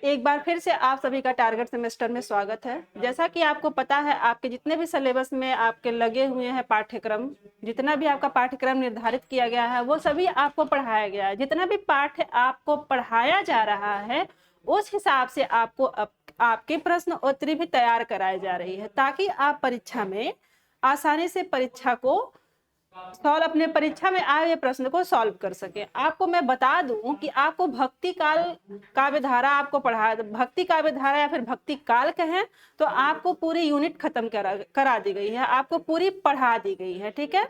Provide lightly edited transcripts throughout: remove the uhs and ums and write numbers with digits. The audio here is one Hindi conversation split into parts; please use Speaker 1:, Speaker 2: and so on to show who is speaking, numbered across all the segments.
Speaker 1: एक बार फिर से आप सभी का टारगेट सेमेस्टर में स्वागत है। जैसा कि आपको पता है, आपके जितने भी सिलेबस में आपके लगे हुए हैं पाठ्यक्रम, जितना भी आपका पाठ्यक्रम निर्धारित किया गया है वो सभी आपको पढ़ाया गया है। जितना भी पाठ्य आपको पढ़ाया जा रहा है उस हिसाब से आपको आपके प्रश्न उत्तरी भी तैयार कराई जा रही है, ताकि आप परीक्षा में आसानी से परीक्षा को अपने परीक्षा में आए हुए प्रश्न को सॉल्व कर सके। आपको मैं बता दूं कि आपको भक्ति काल काव्य धारा आपको पढ़ा, भक्ति काव्य धारा या फिर भक्ति काल कहें तो आपको पूरी यूनिट खत्म करा दी गई है, आपको पूरी पढ़ा दी गई है। ठीक है,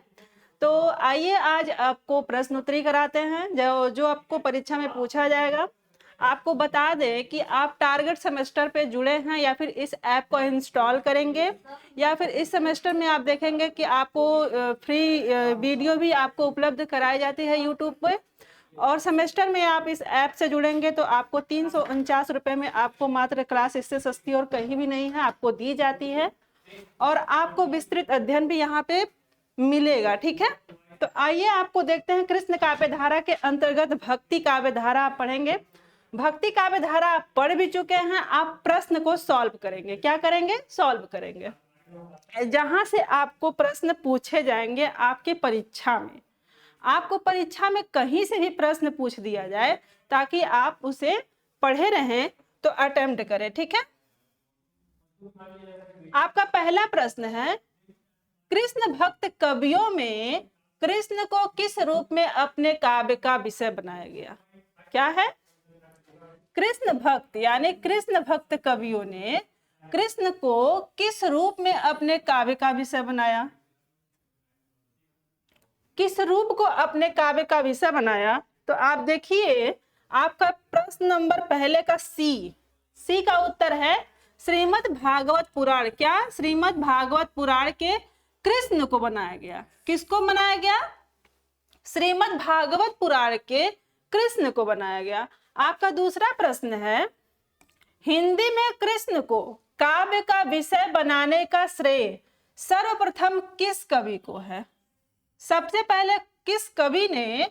Speaker 1: तो आइए आज आपको प्रश्न उत्तरी कराते हैं जो आपको परीक्षा में पूछा जाएगा। आपको बता दें कि आप टारगेट सेमेस्टर पे जुड़े हैं या फिर इस ऐप को इंस्टॉल करेंगे, या फिर इस सेमेस्टर में आप देखेंगे कि आपको फ्री वीडियो भी आपको उपलब्ध कराई जाती है यूट्यूब पे। और सेमेस्टर में आप इस ऐप से जुड़ेंगे तो आपको 349 रुपये में आपको मात्र क्लास इससे सस्ती और कहीं भी नहीं है आपको दी जाती है, और आपको विस्तृत अध्ययन भी यहाँ पे मिलेगा। ठीक है, तो आइए आपको देखते हैं। कृष्ण काव्य धारा के अंतर्गत भक्ति काव्य धारा आप पढ़ेंगे। भक्ति काव्य धारा आप पढ़ भी चुके हैं, आप प्रश्न को सॉल्व करेंगे। क्या करेंगे? सॉल्व करेंगे। जहां से आपको प्रश्न पूछे जाएंगे आपकी परीक्षा में, आपको परीक्षा में कहीं से भी प्रश्न पूछ दिया जाए ताकि आप उसे पढ़े रहें तो अटेम्प्ट करें। ठीक है, आपका पहला प्रश्न है, कृष्ण भक्त कवियों में कृष्ण को किस रूप में अपने काव्य का विषय बनाया गया? क्या है? कृष्ण भक्त यानी कृष्ण भक्त कवियों ने कृष्ण को किस रूप में अपने काव्य का विषय बनाया? किस रूप को अपने काव्य का विषय बनाया? तो आप देखिए, आपका प्रश्न नंबर पहले का सी का उत्तर है श्रीमद् भागवत पुराण। क्या? श्रीमद् भागवत पुराण के कृष्ण को बनाया गया। किसको बनाया गया? श्रीमद् भागवत पुराण के कृष्ण को बनाया गया। आपका दूसरा प्रश्न है, हिंदी में कृष्ण को काव्य का विषय बनाने का श्रेय सर्वप्रथम किस कवि को है? सबसे पहले किस कवि ने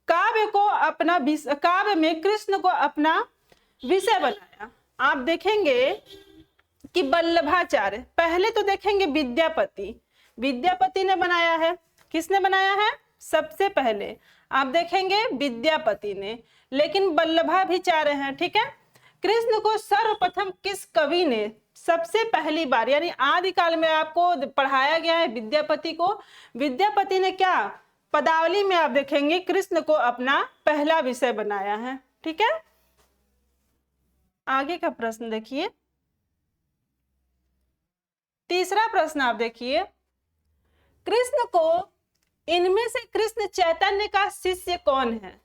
Speaker 1: काव्य में कृष्ण को अपना विषय बनाया? आप देखेंगे कि वल्लभाचार्य। पहले तो देखेंगे विद्यापति ने बनाया है। किसने बनाया है? सबसे पहले आप देखेंगे विद्यापति ने, लेकिन वल्लभाचार्य हैं। ठीक है, कृष्ण को सर्वप्रथम किस कवि ने सबसे पहली बार यानी आदिकाल में आपको पढ़ाया गया है? विद्यापति को। विद्यापति ने क्या? पदावली में आप देखेंगे कृष्ण को अपना पहला विषय बनाया है। ठीक है, आगे का प्रश्न देखिए। तीसरा प्रश्न आप देखिए, कृष्ण को इनमें से कृष्ण चैतन्य का शिष्य कौन है?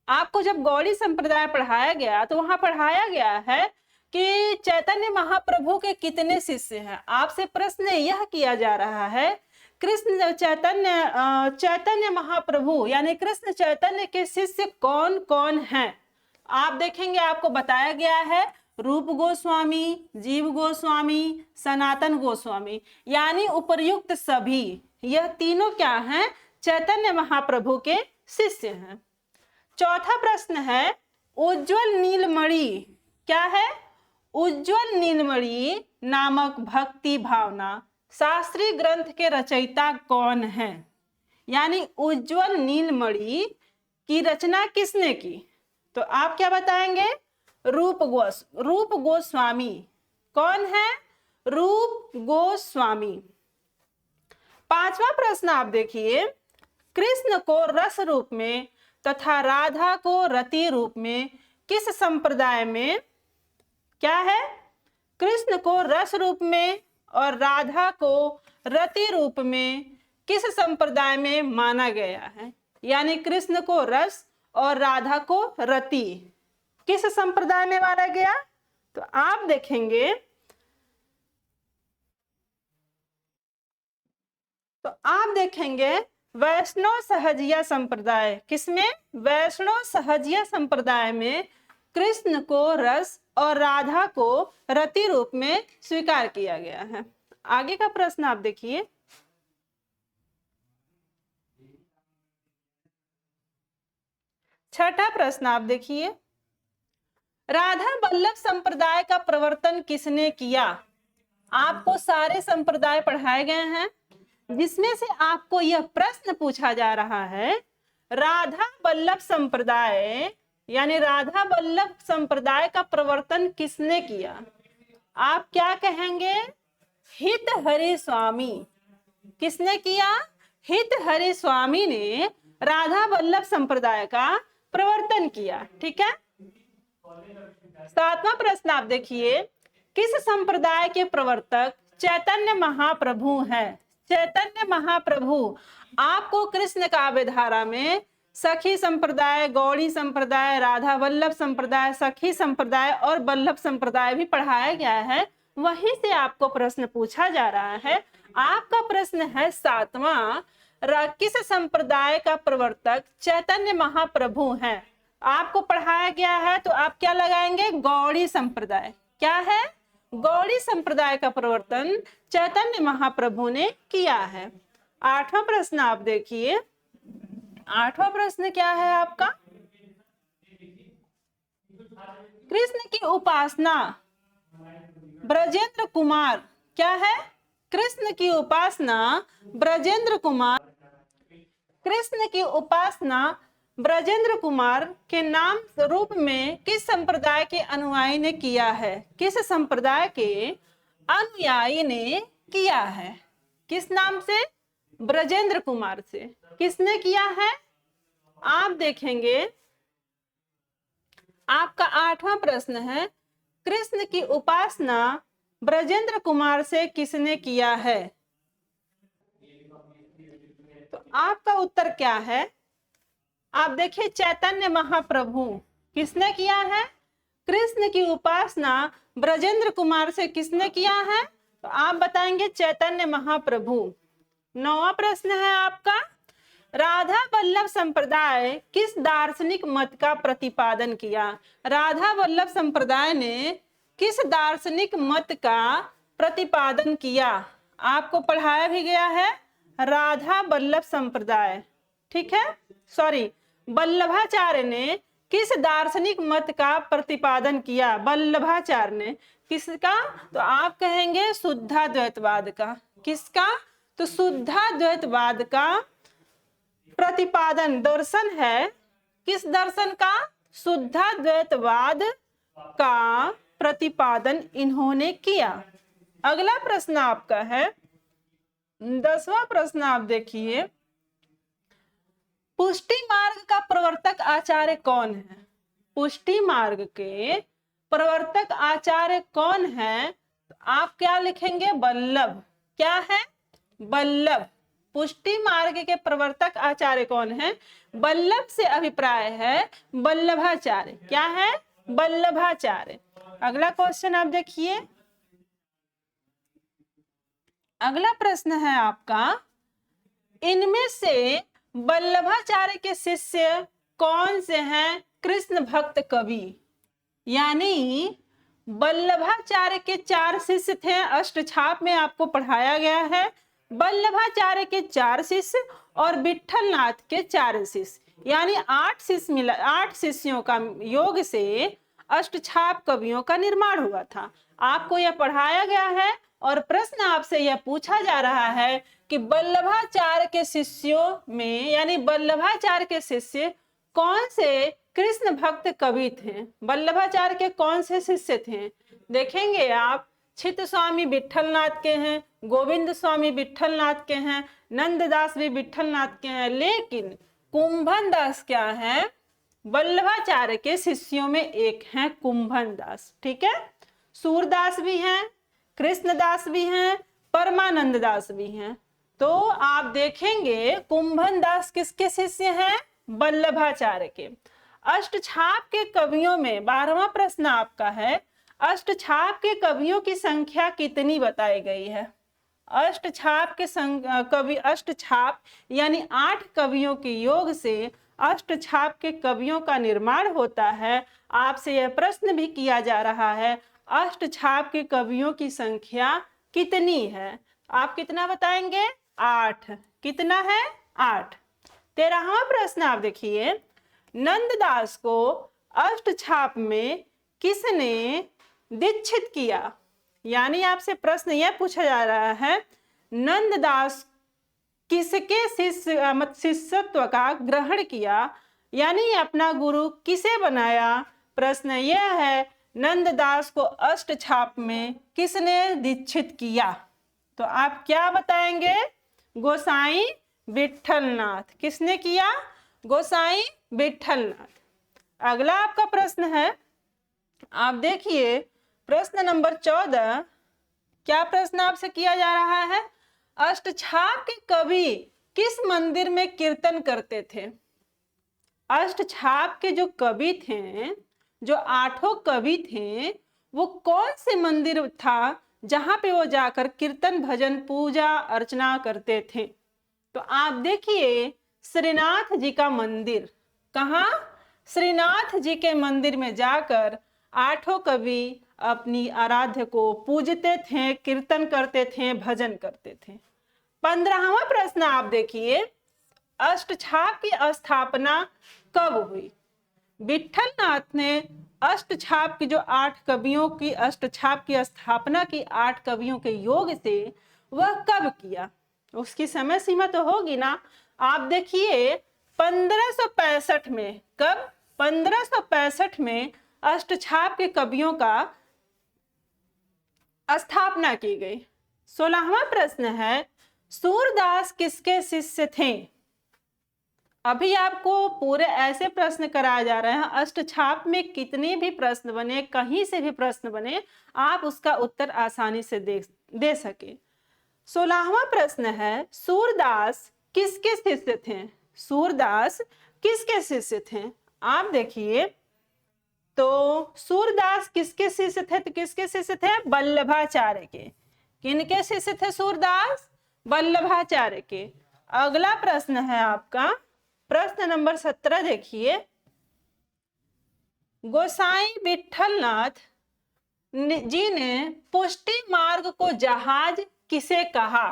Speaker 1: आपको जब गौड़ी संप्रदाय पढ़ाया गया तो वहां पढ़ाया गया है कि चैतन्य महाप्रभु के कितने शिष्य हैं। आपसे प्रश्न यह किया जा रहा है, कृष्ण चैतन्य महाप्रभु यानी कृष्ण चैतन्य के शिष्य कौन कौन हैं? आप देखेंगे आपको बताया गया है रूप गोस्वामी, जीव गोस्वामी, सनातन गोस्वामी, यानी उपर्युक्त सभी यह तीनों क्या हैं? चैतन्य महाप्रभु के शिष्य हैं। चौथा प्रश्न है, उज्ज्वल नीलमणि। क्या है? उज्ज्वल नीलमणि नामक भक्ति भावना शास्त्रीय ग्रंथ के रचयिता कौन है? यानी उज्ज्वल नीलमणि की रचना किसने की? तो आप क्या बताएंगे? रूप गोस्वामी। कौन है? रूप गोस्वामी। पांचवा प्रश्न आप देखिए, कृष्ण को रस रूप में तथा राधा को रति रूप में किस संप्रदाय में, क्या है? कृष्ण को रस रूप में और राधा को रति रूप में किस संप्रदाय में माना गया है? यानी कृष्ण को रस और राधा को रति किस संप्रदाय में माना गया? तो आप देखेंगे वैष्णव सहजिया संप्रदाय। किसमें? वैष्णव सहजिया संप्रदाय में कृष्ण को रस और राधा को रति रूप में स्वीकार किया गया है। आगे का प्रश्न आप देखिए, छठा प्रश्न आप देखिए, राधा वल्लभ संप्रदाय का प्रवर्तन किसने किया? आपको सारे संप्रदाय पढ़ाए गए हैं, जिसमें से आपको यह प्रश्न पूछा जा रहा है, राधा वल्लभ संप्रदाय यानी राधा वल्लभ संप्रदाय का प्रवर्तन किसने किया? आप क्या कहेंगे? हित हरि स्वामी। किसने किया? हित हरि स्वामी ने राधा वल्लभ संप्रदाय का प्रवर्तन किया। ठीक है। 7वां प्रश्न आप देखिए, किस संप्रदाय के प्रवर्तक चैतन्य महाप्रभु हैं? चैतन्य महाप्रभु आपको कृष्ण काव्य धारा में सखी संप्रदाय, गौड़ी संप्रदाय, राधा वल्लभ संप्रदाय, सखी संप्रदाय और वल्लभ संप्रदाय भी पढ़ाया गया है, वहीं से आपको प्रश्न पूछा जा रहा है। आपका प्रश्न है 7वां, किस संप्रदाय का प्रवर्तक चैतन्य महाप्रभु हैं? आपको पढ़ाया गया है तो आप क्या लगाएंगे? गौड़ी संप्रदाय। क्या है? गौड़ी संप्रदाय का प्रवर्तन चैतन्य महाप्रभु ने किया है। 8वां प्रश्न आप देखिए, 8वां प्रश्न क्या है आपका? कृष्ण की उपासना ब्रजेंद्र कुमार, क्या है? कृष्ण की उपासना ब्रजेंद्र कुमार, कृष्ण की उपासना ब्रजेंद्र कुमार के नाम रूप में किस संप्रदाय के अनुयायी ने किया है? किस संप्रदाय के अनुयायी ने किया है? किस नाम से? ब्रजेंद्र कुमार से। किसने किया है? आप देखेंगे, आपका 8वां प्रश्न है, कृष्ण की उपासना ब्रजेंद्र कुमार से किसने किया है? तो आपका उत्तर क्या है? आप देखिए, चैतन्य महाप्रभु। किसने किया है? कृष्ण की उपासना ब्रजेंद्र कुमार से किसने किया है? तो आप बताएंगे चैतन्य महाप्रभु। 9वां प्रश्न है आपका, राधा वल्लभ संप्रदाय किस दार्शनिक मत का प्रतिपादन किया? राधा वल्लभ संप्रदाय ने किस दार्शनिक मत का प्रतिपादन किया? आपको पढ़ाया भी गया है, राधा वल्लभ संप्रदाय, ठीक है, सॉरी, वल्लभाचार्य ने किस दार्शनिक मत का प्रतिपादन किया? वल्लभाचार्य ने किसका? तो आप कहेंगे शुद्धाद्वैतवाद का। किसका? तो शुद्धाद्वैतवाद का प्रतिपादन, दर्शन है किस दर्शन का? शुद्धाद्वैतवाद का प्रतिपादन इन्होंने किया। अगला प्रश्न आपका है 10वां प्रश्न आप देखिए, पुष्टि मार्ग का प्रवर्तक आचार्य कौन है? पुष्टि मार्ग के प्रवर्तक आचार्य कौन है? तो आप क्या लिखेंगे? वल्लभ। क्या है? वल्लभ। पुष्टि मार्ग के प्रवर्तक आचार्य कौन है? वल्लभ से अभिप्राय है वल्लभाचार्य। क्या है? वल्लभाचार्य। अगला क्वेश्चन आप देखिए, अगला प्रश्न है आपका, इनमें से वल्लभाचार्य के शिष्य कौन से हैं? कृष्ण भक्त कवि। यानी वल्लभाचार्य के 4 शिष्य थे, अष्टछाप में आपको पढ़ाया गया है। वल्लभाचार्य के 4 शिष्य और विट्ठलनाथ के 4 शिष्य, यानी 8 शिष्य मिला, 8 शिष्यों का योग से अष्टछाप कवियों का निर्माण हुआ था। आपको यह पढ़ाया गया है और प्रश्न आपसे यह पूछा जा रहा है कि वल्लभाचार्य के शिष्यों में, यानी वल्लभाचार्य के शिष्य कौन से कृष्ण भक्त कवि थे? वल्लभाचार्य के कौन से शिष्य थे? देखेंगे आप, छित स्वामी विट्ठलनाथ के हैं, गोविंद स्वामी विट्ठलनाथ के हैं, नंददास भी विट्ठलनाथ के हैं, लेकिन कुंभन दास क्या है? वल्लभाचार्य के शिष्यों में एक हैं कुंभन दास। ठीक है, सूरदास भी हैं, कृष्णदास भी हैं, परमानंद दास भी हैं। तो आप देखेंगे कुंभन दास किसके शिष्य हैं? वल्लभाचार्य के। अष्टछाप के कवियों में 12वां प्रश्न आपका है, अष्टछाप के कवियों की संख्या कितनी बताई गई है? अष्टछाप के कवि, अष्टछाप यानी 8 कवियों के योग से अष्टछाप के कवियों का निर्माण होता है। आपसे यह प्रश्न भी किया जा रहा है, अष्टछाप के कवियों की संख्या कितनी है? आप कितना बताएंगे? 8। कितना है? 8। 13वां प्रश्न आप देखिए, नंददास को अष्टछाप में किसने दीक्षित किया? यानी आपसे प्रश्न यह पूछा जा रहा है, नंददास किसके शिष्यत्व का ग्रहण किया, यानी अपना गुरु किसे बनाया? प्रश्न यह है, नंददास को अष्टछाप में किसने दीक्षित किया? तो आप क्या बताएंगे? गोसाई विट्ठलनाथ। किसने किया? गोसाई विट्ठलनाथ। अगला आपका प्रश्न है, आप देखिए प्रश्न नंबर 14। क्या प्रश्न आपसे किया जा रहा है? अष्टछाप के कवि किस मंदिर में कीर्तन करते थे? अष्टछाप के जो कवि थे, जो 8 कवि थे, वो कौन से मंदिर था जहां पे वो जाकर कीर्तन भजन पूजा अर्चना करते थे? तो आप देखिए श्रीनाथ जी का मंदिर। कहाँ? श्रीनाथ जी के मंदिर में जाकर 8 कवि अपनी आराध्य को पूजते थे, कीर्तन करते थे, भजन करते थे। 15वां प्रश्न आप देखिए, अष्टछाप की स्थापना कब हुई? विट्ठलनाथ ने अष्टछाप की जो 8 कवियों की अष्टछाप की स्थापना की 8 कवियों के योग से, वह कब किया? उसकी समय सीमा तो होगी ना। आप देखिए 1565 में। कब? 1565 में अष्टछाप के कवियों का स्थापना की गई। 16वां प्रश्न है, सूरदास किसके शिष्य थे? अभी आपको पूरे ऐसे प्रश्न कराए जा रहे हैं, अष्टछाप में कितने भी प्रश्न बने, कहीं से भी प्रश्न बने, आप उसका उत्तर आसानी से दे सके। 16वां प्रश्न है, सूरदास किसके शिष्य थे? सूरदास किसके शिष्य थे? आप देखिए तो सूरदास किसके शिष्य थे? तो किसके शिष्य थे? वल्लभाचार्य के। किनके शिष्य थे सूरदास? वल्लभाचार्य के। अगला प्रश्न है आपका प्रश्न नंबर 17। देखिए, गोसाई विट्ठलनाथ जी ने पुष्टि मार्ग को जहाज किसे कहा?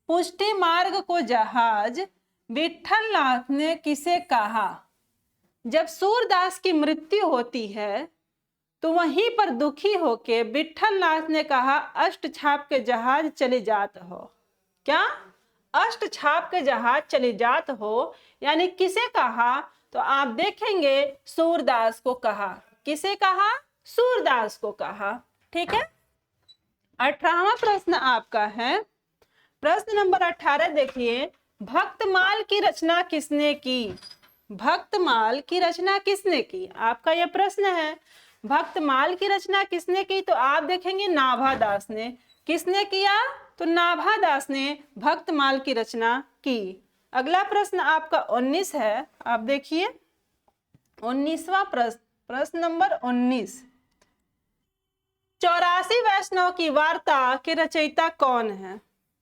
Speaker 1: पुष्टि मार्ग को जहाज विट्ठलनाथ ने किसे कहा? जब सूरदास की मृत्यु होती है तो वहीं पर दुखी होके विट्ठलनाथ ने कहा, अष्टछाप के जहाज चले जात हो। क्या? अष्टछाप के जहाज चले जात हो, यानी किसे कहा? तो आप देखेंगे सूरदास को कहा। किसे कहा? सूरदास को कहा। ठीक है। 18वां प्रश्न आपका है, प्रश्न नंबर 18। देखिए, भक्तमाल की रचना किसने की? भक्तमाल की रचना किसने की? आपका यह प्रश्न है, भक्तमाल की रचना किसने की? तो आप देखेंगे नाभादास ने। किसने किया? तो नाभादास ने भक्तमाल की रचना की। अगला प्रश्न आपका 19 है। आप देखिए 19वां प्रश्न, प्रश्न नंबर 19। 84 वैष्णव की वार्ता के रचयिता कौन है?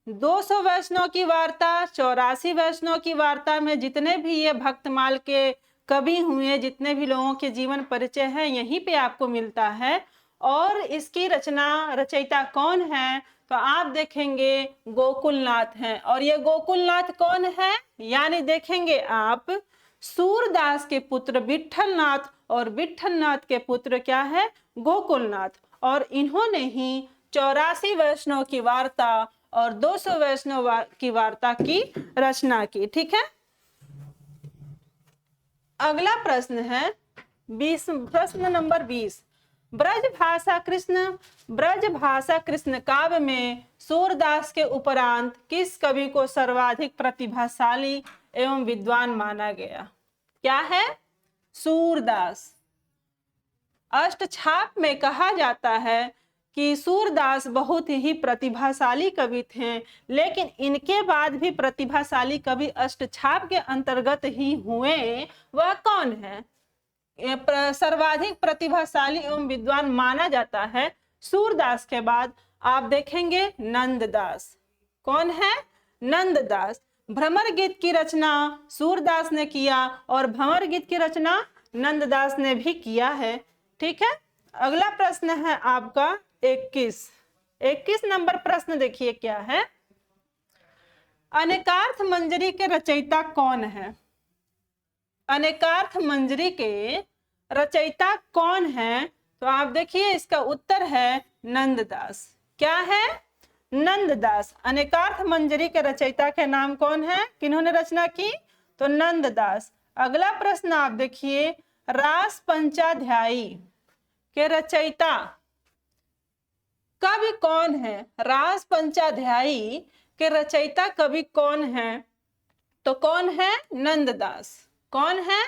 Speaker 1: 200 वैष्णव की वार्ता, 84 वैष्णव की वार्ता में जितने भी ये भक्तमाल के कवि हुए, जितने भी लोगों के जीवन परिचय है, यहीं पे आपको मिलता है। और इसकी रचयिता कौन है? तो आप देखेंगे गोकुलनाथ हैं। और ये गोकुलनाथ कौन है? यानी देखेंगे आप सूरदास के पुत्र विट्ठलनाथ, और विट्ठलनाथ के पुत्र क्या है? गोकुलनाथ। और इन्होंने ही 84 वैष्णव की वार्ता और 200 वैष्णव की वार्ता की रचना की। ठीक है। अगला प्रश्न है 20, प्रश्न नंबर 20। ब्रज भाषा कृष्ण काव्य में सूरदास के उपरांत किस कवि को सर्वाधिक प्रतिभाशाली एवं विद्वान माना गया? क्या है? सूरदास। अष्टछाप में कहा जाता है कि सूरदास बहुत ही प्रतिभाशाली कवि थे, लेकिन इनके बाद भी प्रतिभाशाली कवि अष्टछाप के अंतर्गत ही हुए। वह कौन है? सर्वाधिक प्रतिभाशाली एवं विद्वान माना जाता है सूरदास के बाद। आप देखेंगे नंददास। कौन है? नंददास। भ्रमर गीत की रचना सूरदास ने किया और भंवर गीत की रचना नंददास ने भी किया है। ठीक है। अगला प्रश्न है आपका 21 नंबर प्रश्न। देखिए क्या है, अनेकार्थ मंजरी के रचयिता कौन है? अनेकार्थ मंजरी के रचयिता कौन है? तो तो आप देखिए इसका उत्तर है नंददास। क्या है? नंददास। अनेकार्थ मंजरी के रचयिता के नाम कौन है? किन्होंने रचना की? तो नंददास। अगला प्रश्न आप देखिए, रास पंचाध्यायी के रचयिता कवि कौन है? रास पंचाध्यायी के रचयिता कवि कौन है? तो कौन है? नंददास। कौन है?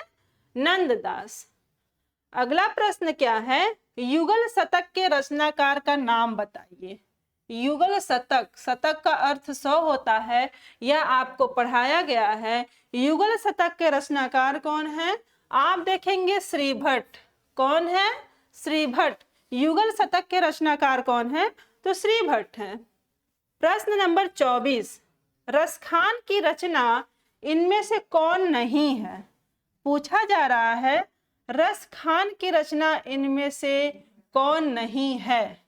Speaker 1: नंददास। अगला प्रश्न क्या है? युगल शतक के रचनाकार का नाम बताइए। युगल शतक, शतक का अर्थ 100 होता है, यह आपको पढ़ाया गया है। युगल शतक के रचनाकार कौन है? आप देखेंगे श्री भट्ट। कौन है? श्री भट्ट। युगल शतक के रचनाकार कौन है? तो श्री भट्ट है। प्रश्न नंबर 24, रसखान की रचना इनमें से कौन नहीं है? पूछा जा रहा है रसखान की रचना इनमें से कौन नहीं है?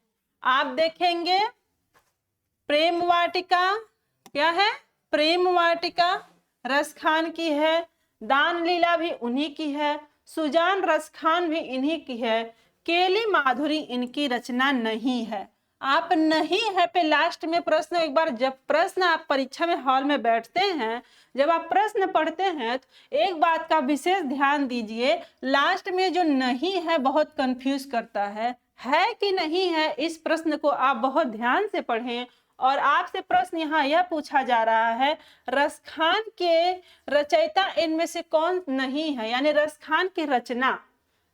Speaker 1: आप देखेंगे प्रेम वाटिका। क्या है? प्रेम वाटिका रसखान की है। दान लीला भी उन्हीं की है। सुजान रसखान भी इन्हीं की है। केली माधुरी इनकी रचना नहीं है। आप नहीं है पे लास्ट में प्रश्न, एक बार जब प्रश्न आप परीक्षा में हॉल में बैठते हैं, जब आप प्रश्न पढ़ते हैं तो एक बात का विशेष ध्यान दीजिए, लास्ट में जो नहीं है बहुत कंफ्यूज करता है कि नहीं है, इस प्रश्न को आप बहुत ध्यान से पढ़ें। और आपसे प्रश्न यहाँ यह पूछा जा रहा है रसखान के रचयिता इनमें से कौन नहीं है, यानी रसखान की रचना,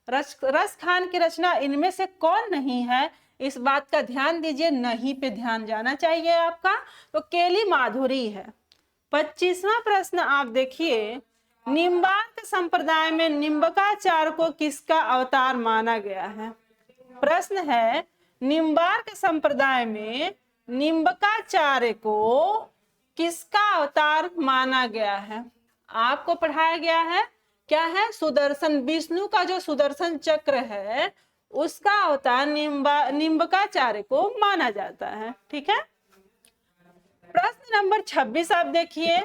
Speaker 1: रसखान की रचना इनमें से कौन नहीं है, इस बात का ध्यान दीजिए। नहीं पे ध्यान जाना चाहिए आपका। तो केली माधुरी है। 25वां प्रश्न आप देखिए, निम्बार्क संप्रदाय में निम्बकाचार्य को किसका अवतार माना गया है? प्रश्न है निम्बार्क संप्रदाय में निम्बकाचार्य को किसका अवतार माना गया है? आपको पढ़ाया गया है क्या है? सुदर्शन, विष्णु का जो सुदर्शन चक्र है उसका अवतार निम्बकाचार्य को माना जाता है। ठीक है। प्रश्न नंबर 26 आप देखिए,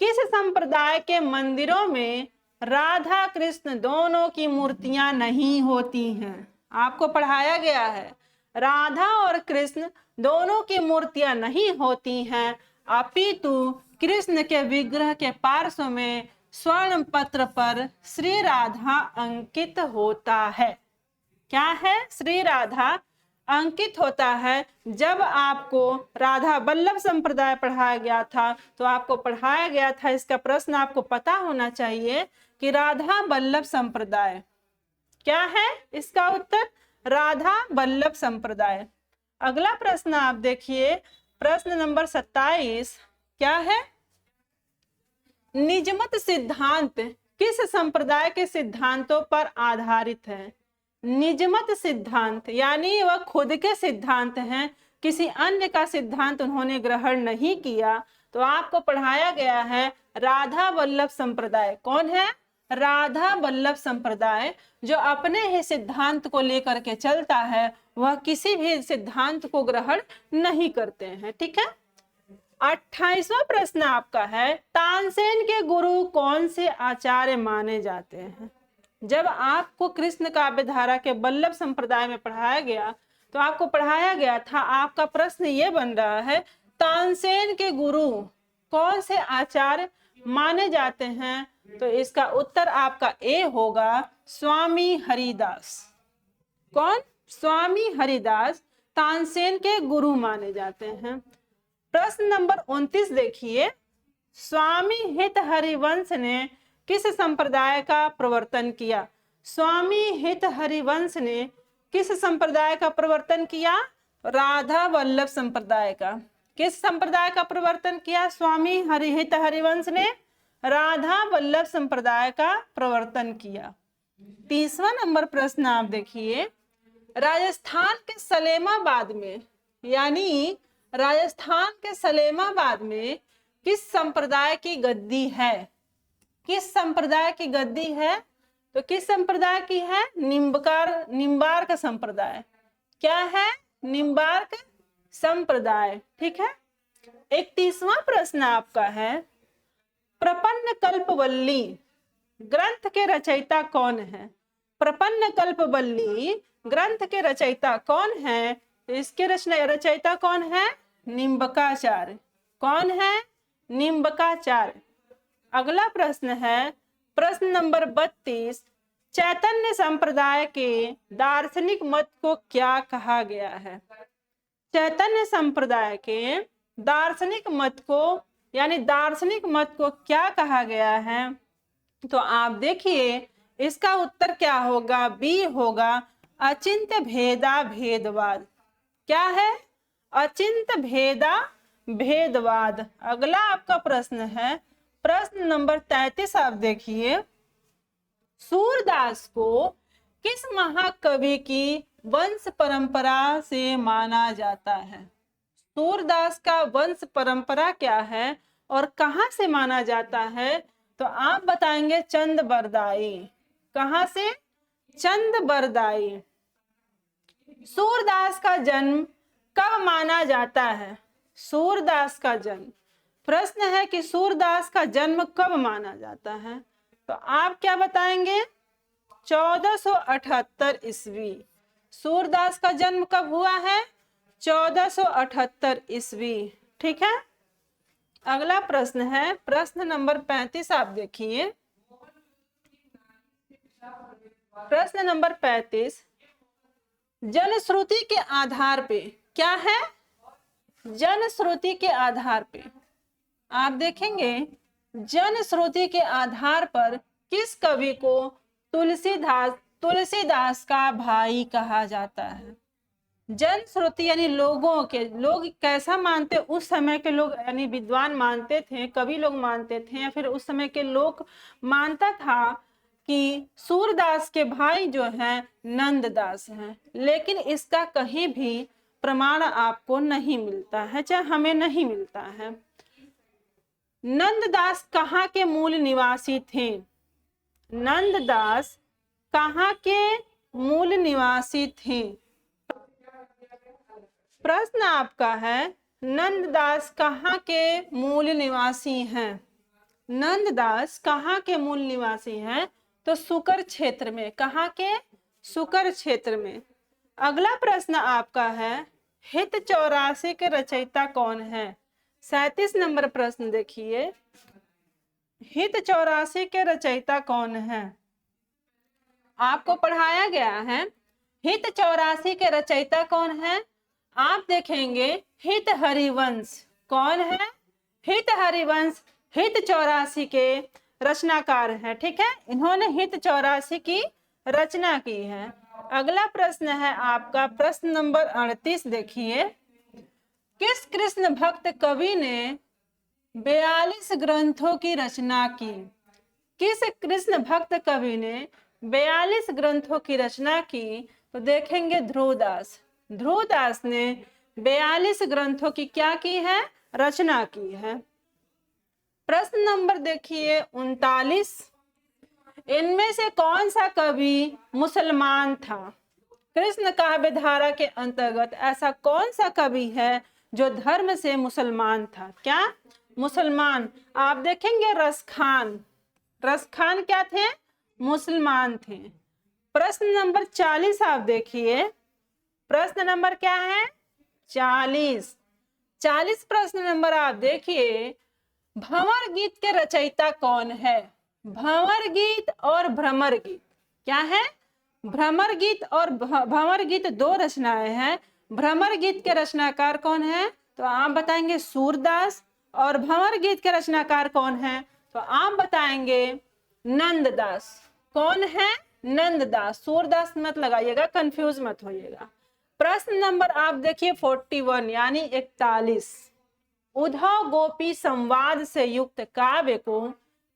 Speaker 1: किस संप्रदाय के मंदिरों में राधा कृष्ण दोनों की मूर्तियां नहीं होती हैं? आपको पढ़ाया गया है राधा और कृष्ण दोनों की मूर्तियां नहीं होती हैं, अपितु कृष्ण के विग्रह के पार्श्व में स्वर्ण पत्र पर श्री राधा अंकित होता है। क्या है? श्री राधा अंकित होता है। जब आपको राधा वल्लभ संप्रदाय पढ़ाया गया था तो आपको पढ़ाया गया था, इसका प्रश्न आपको पता होना चाहिए कि राधा वल्लभ संप्रदाय। क्या है इसका उत्तर? राधा वल्लभ संप्रदाय। अगला प्रश्न आप देखिए, प्रश्न नंबर 27 क्या है? निजमत सिद्धांत किस संप्रदाय के सिद्धांतों पर आधारित है? निजमत सिद्धांत यानी वह खुद के सिद्धांत हैं, किसी अन्य का सिद्धांत उन्होंने ग्रहण नहीं किया। तो आपको पढ़ाया गया है राधा वल्लभ संप्रदाय। कौन है? राधा वल्लभ संप्रदाय, जो अपने ही सिद्धांत को लेकर के चलता है, वह किसी भी सिद्धांत को ग्रहण नहीं करते हैं। ठीक है। 28वां प्रश्न आपका है, तानसेन के गुरु कौन से आचार्य माने जाते हैं? जब आपको कृष्ण काव्य धारा के वल्लभ संप्रदाय में पढ़ाया गया तो आपको पढ़ाया गया था, आपका प्रश्न ये बन रहा है तानसेन के गुरु कौन से आचार्य माने जाते हैं? तो इसका उत्तर आपका ए होगा, स्वामी हरिदास। कौन? स्वामी हरिदास तानसेन के गुरु माने जाते हैं। प्रश्न नंबर 29 देखिए, स्वामी हित हरिवंश ने किस संप्रदाय का प्रवर्तन किया? स्वामी हित हरिवंश ने किस संप्रदाय का प्रवर्तन किया? राधा वल्लभ संप्रदाय का। किस संप्रदाय का प्रवर्तन किया स्वामी हित हरिवंश ने? राधा वल्लभ संप्रदाय का प्रवर्तन किया। 30वां नंबर प्रश्न आप देखिए, राजस्थान के सलेमाबाद में, यानी राजस्थान के सलेमाबाद में किस संप्रदाय की गद्दी है? किस संप्रदाय की गद्दी है? तो किस संप्रदाय की है? निम्बार्क संप्रदाय। क्या है? निम्बार्क संप्रदाय। ठीक है। 31वां प्रश्न आपका है, प्रपन्न कल्पवल्ली ग्रंथ के रचयिता कौन है? प्रपन्न कल्पवल्ली ग्रंथ के रचयिता कौन है? इसके रचयिता कौन है? निम्बकाचार्य। कौन है? निम्बकाचार्य। अगला प्रश्न है प्रश्न नंबर 32, चैतन्य संप्रदाय के दार्शनिक मत को क्या कहा गया है? चैतन्य संप्रदाय के दार्शनिक मत को यानी दार्शनिक मत को क्या कहा गया है? तो आप देखिए इसका उत्तर क्या होगा? बी होगा, अचिंत्य भेदा भेदवाद। क्या है? अचिंत्य भेदा भेदवाद। अगला आपका प्रश्न है प्रश्न नंबर 33, आप देखिए, सूरदास को किस महाकवि की वंश परंपरा से माना जाता है? सूरदास का वंश परंपरा क्या है और कहां से माना जाता है? तो आप बताएंगे चंद बरदाई। कहां से? चंद बरदाई। सूरदास का जन्म कब माना जाता है? सूरदास का जन्म, प्रश्न है कि सूरदास का जन्म कब माना जाता है? तो आप क्या बताएंगे? 1478 ईस्वी। सूरदास का जन्म कब हुआ है? 1478 ईस्वी। ठीक है। अगला प्रश्न है प्रश्न नंबर 35, आप देखिए, प्रश्न नंबर 35, जनश्रुति के आधार पे, क्या है? जनश्रुति के आधार पे आप देखेंगे जनश्रुति के आधार पर किस कवि को तुलसीदास का भाई कहा जाता है? जनश्रुति यानी लोगों के, लोग कैसा मानते, उस समय के लोग यानी विद्वान मानते थे, कवि लोग मानते थे, या फिर उस समय के लोग मानता था कि सूरदास के भाई जो हैं नंददास हैं, लेकिन इसका कहीं भी प्रमाण आपको नहीं मिलता है, चाहे हमें नहीं मिलता है। नंददास कहाँ के मूल निवासी थे? नंददास कहाँ के मूल निवासी थे? प्रश्न आपका है नंददास कहाँ के मूल निवासी हैं? नंददास कहाँ के मूल निवासी हैं? तो सुकर क्षेत्र में। कहाँ के? सुकर क्षेत्र में। अगला प्रश्न आपका है हित 84 के रचयिता कौन है? 37 नंबर प्रश्न देखिए, हित 84 के रचयिता कौन है? आपको पढ़ाया गया है हित 84 के रचयिता कौन है? आप देखेंगे हित हरिवंश। कौन है? हित हरिवंश हित 84 के रचनाकार है। ठीक है, इन्होंने हित 84 की रचना की है। अगला प्रश्न है आपका प्रश्न नंबर 38, देखिए, किस कृष्ण भक्त कवि ने 42 ग्रंथों की रचना की? किस कृष्ण भक्त कवि ने 42 ग्रंथों की रचना की? तो देखेंगे ध्रुवदास। ध्रुवदास ने 42 ग्रंथों की क्या की है? रचना की है। प्रश्न नंबर देखिए 39, इनमें से कौन सा कवि मुसलमान था? कृष्ण काव्य धारा के अंतर्गत ऐसा कौन सा कवि है जो धर्म से मुसलमान था? क्या? मुसलमान। आप देखेंगे रसखान। रसखान क्या थे? मुसलमान थे। प्रश्न नंबर 40 आप देखिए, प्रश्न नंबर क्या है? 40। 40 प्रश्न नंबर आप देखिए, भंवर गीत के रचयिता कौन है? भंवर गीत और भ्रमर गीत। क्या है? भ्रमर गीत और भंवर गीत दो रचनाएं हैं। भ्रमर गीत के रचनाकार कौन है? तो आप बताएंगे सूरदास। और भंवर गीत के रचनाकार कौन है? तो आप बताएंगे नंददास। कौन है? नंददास। सूरदास मत लगाइएगा, कंफ्यूज मत होइएगा। प्रश्न नंबर आप देखिए 41 यानी 41, उद्धव गोपी संवाद से युक्त काव्य को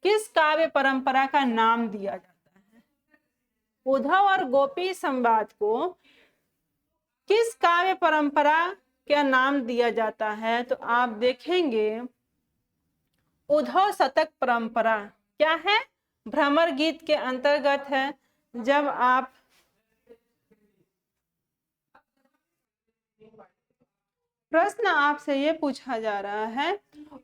Speaker 1: किस काव्य परंपरा का नाम दिया जाता है? उद्धव और गोपी संवाद को किस काव्य परंपरा का नाम दिया जाता है? तो आप देखेंगे उद्धव शतक परंपरा। क्या है? भ्रमर गीत के अंतर्गत है। जब आप प्रश्न आपसे ये पूछा जा रहा है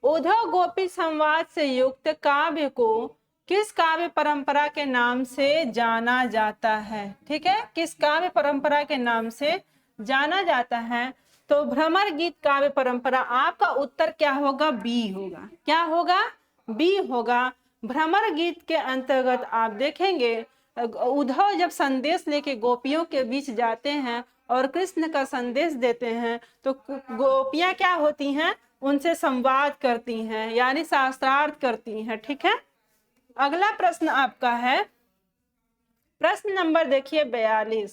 Speaker 1: उद्धव गोपी संवाद से युक्त काव्य को किस काव्य परंपरा के नाम से जाना जाता है? ठीक है, किस काव्य परंपरा के नाम से जाना जाता है? तो भ्रमर गीत काव्य परंपरा। आपका उत्तर क्या होगा? बी होगा। क्या होगा? बी होगा। भ्रमर गीत के अंतर्गत आप देखेंगे उद्धव जब संदेश लेके गोपियों के बीच जाते हैं और कृष्ण का संदेश देते हैं तो गोपियां क्या होती हैं? उनसे संवाद करती हैं, यानी शास्त्रार्थ करती हैं। ठीक है, अगला प्रश्न आपका है प्रश्न नंबर देखिए 42।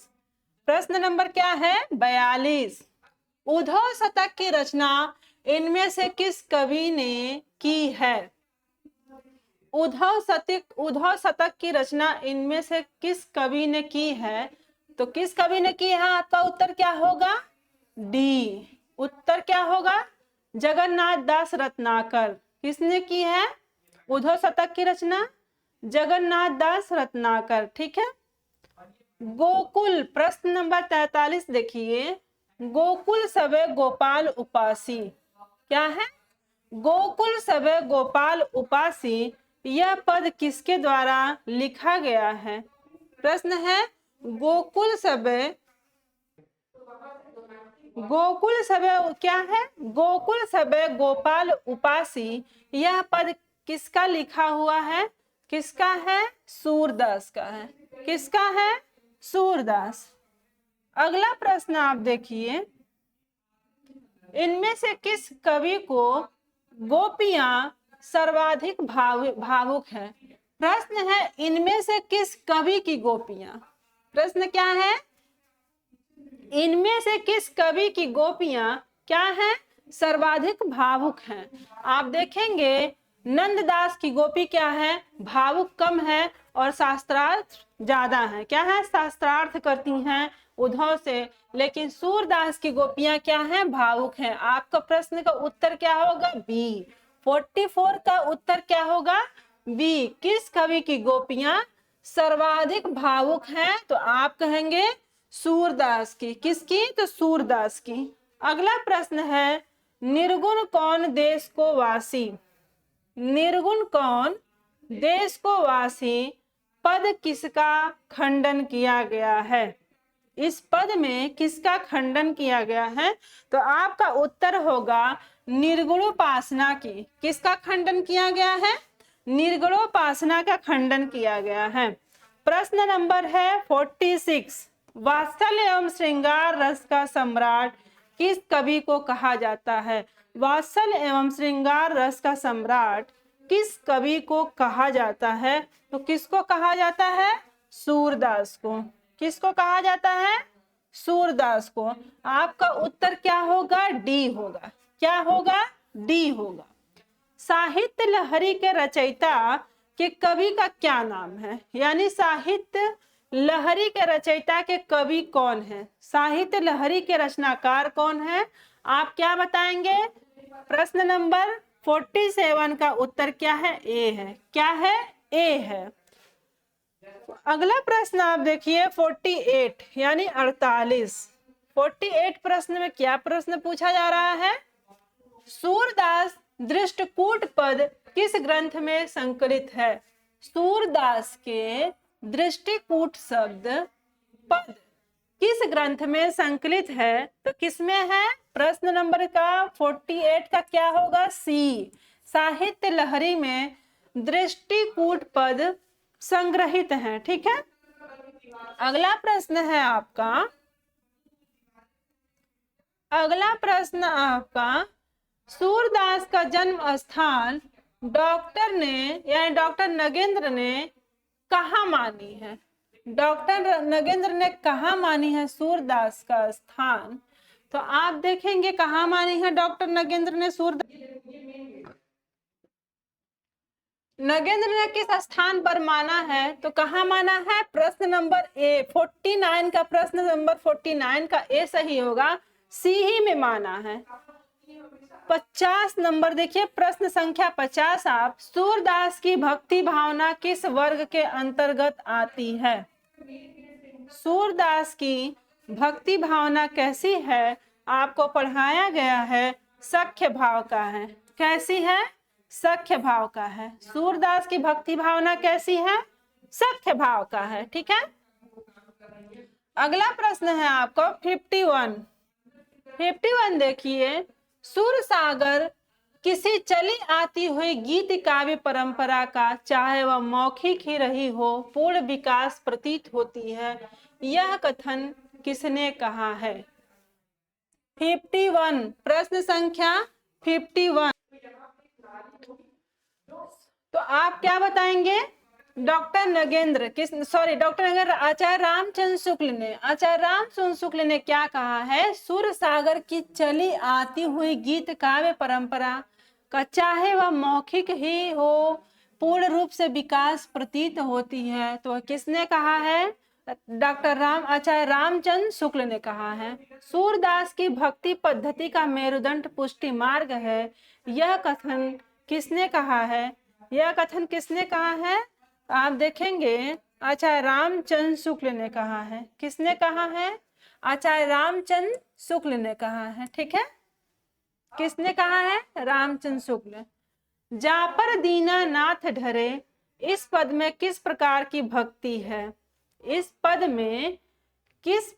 Speaker 1: प्रश्न नंबर क्या है? 42। उद्धव शतक की रचना इनमें से किस कवि ने की है? उद्धव शतक की रचना इनमें से किस कवि ने की है? तो किस कवि ने की है? आपका उत्तर क्या होगा? डी। उत्तर क्या होगा? जगन्नाथ दास रत्नाकर। किसने की है उद्धव शतक की रचना? जगन्नाथ दास रत्नाकर। ठीक है, गोकुल प्रश्न नंबर 43 देखिए। गोकुल सबे गोपाल उपासी क्या है? गोकुल सबे गोपाल उपासी यह पद किसके द्वारा लिखा गया है? प्रश्न है गोकुल सबे क्या है? गोकुल सबे गोपाल उपासी यह पद किसका लिखा हुआ है? किसका है? सूरदास का है। किसका है? सूरदास। अगला प्रश्न आप देखिए, इनमें से किस कवि को गोपियां सर्वाधिक भावुक है? प्रश्न है इनमें से किस कवि की गोपियां? प्रश्न क्या है? इनमें से किस कवि की गोपियां क्या है? सर्वाधिक भावुक हैं। आप देखेंगे नंददास की गोपी क्या है? भावुक कम है और शास्त्रार्थ ज्यादा है। क्या है? शास्त्रार्थ करती हैं उद्धव से। लेकिन सूरदास की गोपियां क्या हैं? भावुक हैं। आपका प्रश्न का उत्तर क्या होगा? बी। 44 का उत्तर क्या होगा? बी। किस कवि की गोपियां सर्वाधिक भावुक हैं? तो आप कहेंगे सूरदास की। किसकी? तो सूरदास की। अगला प्रश्न है निर्गुण कौन देश को वासी? निर्गुण कौन देश को वासी पद किसका खंडन किया गया है? इस पद में किसका खंडन किया गया है? तो आपका उत्तर होगा निर्गुणोपासना की। किसका खंडन किया गया है? निर्गुणोपासना का खंडन किया गया है। प्रश्न नंबर है 46। वात्सल्य एवं श्रृंगार रस का सम्राट किस कवि को कहा जाता है? वात्सल्य एवं श्रृंगार रस का सम्राट किस कवि को कहा जाता है? तो किसको कहा जाता है? सूरदास को। किसको कहा जाता है? सूरदास को। आपका उत्तर क्या होगा? डी होगा। क्या होगा? डी होगा। साहित्य लहरी के रचयिता के कवि का क्या नाम है? यानी साहित्य लहरी के रचयिता के कवि कौन है? साहित्य लहरी के रचनाकार कौन है? आप क्या बताएंगे? प्रश्न नंबर 47 का उत्तर क्या है? ए है। क्या है? ए है। अगला प्रश्न आप देखिए 48 यानी 48। 48 प्रश्न में क्या प्रश्न पूछा जा रहा है? सूरदास दृष्टकूट पद किस ग्रंथ में संकलित है? सूरदास के दृष्टिकूट शब्द पद किस ग्रंथ में संकलित है? तो किसमें है? प्रश्न नंबर का 48 का क्या होगा? सी। साहित्य लहरी में दृष्टिकूट पद संग्रहित हैं। ठीक है, अगला प्रश्न है आपका, अगला प्रश्न आपका सूरदास का जन्म स्थान डॉक्टर ने यानी डॉक्टर नगेंद्र ने कहाँ मानी है? डॉक्टर नगेंद्र ने कहाँ मानी है सूरदास का स्थान? तो आप देखेंगे कहाँ मानी है डॉक्टर नगेंद्र ने नगेंद्र ने किस स्थान पर माना है? तो कहाँ माना है? प्रश्न नंबर ए 49 का प्रश्न नंबर 49 का ए सही होगा। सी ही में माना है। 50 नंबर देखिए प्रश्न संख्या 50 आप, सूरदास की भक्ति भावना किस वर्ग के अंतर्गत आती है? सूरदास की भक्ति भावना कैसी है? आपको पढ़ाया गया है सख्य भाव का है। कैसी है? सख्य भाव का है। सूरदास की भक्ति भावना कैसी है? सख्य भाव का है। ठीक है। अगला प्रश्न है आपको 51 देखिए, सूरसागर किसी चली आती हुई गीत काव्य परंपरा का, चाहे वह मौखिक ही रही हो, पूर्ण विकास प्रतीत होती है। यह कथन किसने कहा है? 51, प्रश्न संख्या 51। तो आप क्या बताएंगे? डॉक्टर नगेंद्र आचार्य रामचंद्र शुक्ल ने क्या कहा है? सूरसागर की चली आती हुई गीत काव्य परंपरा का, चाहे वह मौखिक ही हो, पूर्ण रूप से विकास प्रतीत होती है। तो किसने कहा है? आचार्य रामचंद्र शुक्ल ने कहा है। सूरदास की भक्ति पद्धति का मेरुदंड पुष्टि मार्ग है। यह कथन किसने कहा है? यह कथन किसने कहा है? आप देखेंगे आचार्य रामचंद्र शुक्ल ने कहा है। किसने कहा है? आचार्य रामचंद्र शुक्ल ने कहा है। ठीक है। किसने कहा है? रामचंद्र शुक्ल। जा पर दीनानाथ ढरे, इस पद में किस प्रकार की भक्ति है? इस पद में किस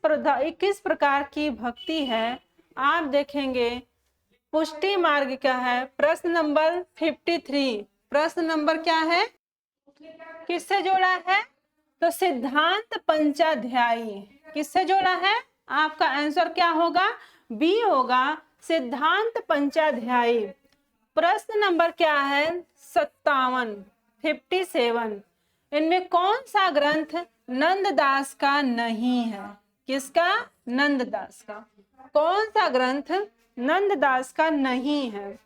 Speaker 1: प्रकार की भक्ति है? आप देखेंगे पुष्टि मार्ग क्या है? प्रश्न नंबर 53। प्रश्न नंबर क्या है? किससे जोड़ा है? तो सिद्धांत पंचाध्यायी। किससे जोड़ा है? आपका आंसर क्या होगा? बी होगा, सिद्धांत पंचाध्यायी। प्रश्न नंबर क्या है? 57। इनमें कौन सा ग्रंथ नंददास का नहीं है? किसका? नंददास का। कौन सा ग्रंथ नंददास का नहीं है?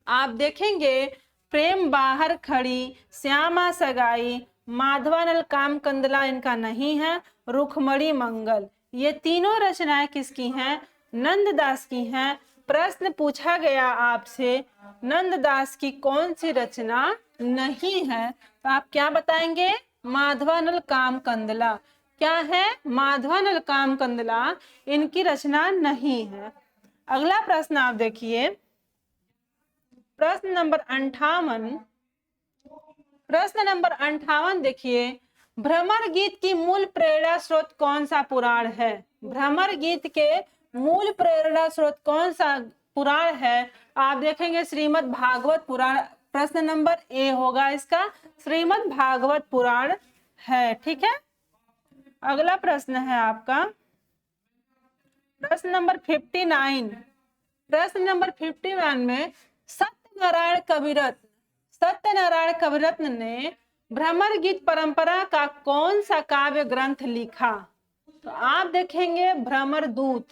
Speaker 1: आप देखेंगे प्रेम बाहर खड़ी, श्यामा सगाई, माधवानल काम कंदला इनका नहीं है, रुखमणी मंगल, ये तीनों रचनाएं किसकी हैं? नंददास की हैं। प्रश्न पूछा गया आपसे नंददास की कौन सी रचना नहीं है, तो आप क्या बताएंगे? माधवानल काम कंदला। क्या है? माधवानल काम कंदला इनकी रचना नहीं है। अगला प्रश्न आप देखिए, प्रश्न नंबर 58। प्रश्न नंबर 58 देखिए, भ्रमर गीत की मूल प्रेरणा स्रोत कौन सा पुराण है? भ्रमर गीत के मूल प्रेरणा स्रोत कौन सा पुराण है? आप देखेंगे श्रीमद् भागवत पुराण। प्रश्न नंबर ए होगा इसका, श्रीमद् भागवत पुराण है। ठीक है। अगला प्रश्न है आपका प्रश्न नंबर 59। प्रश्न नंबर 59 में सत्यनारायण कविरत्न ने भ्रमर गीत परंपरा का कौन सा काव्य ग्रंथ लिखा? तो आप देखेंगे भ्रमर दूत।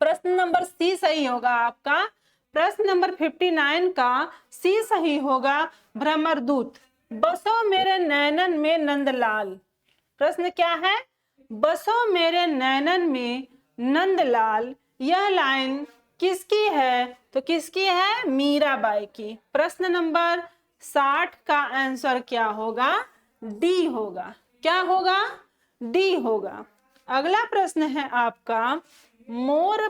Speaker 1: प्रश्न नंबर सी सही होगा आपका। प्रश्न नंबर 59 का सी सही होगा, भ्रमर दूत। बसो मेरे नैनन में नंदलाल। प्रश्न क्या है? बसो मेरे नैनन में नंदलाल, यह लाइन किसकी है? तो किसकी है? मीराबाई की। प्रश्न नंबर 60 का आंसर क्या होगा? डी होगा। क्या होगा? डी होगा। अगला प्रश्न है आपका, मोर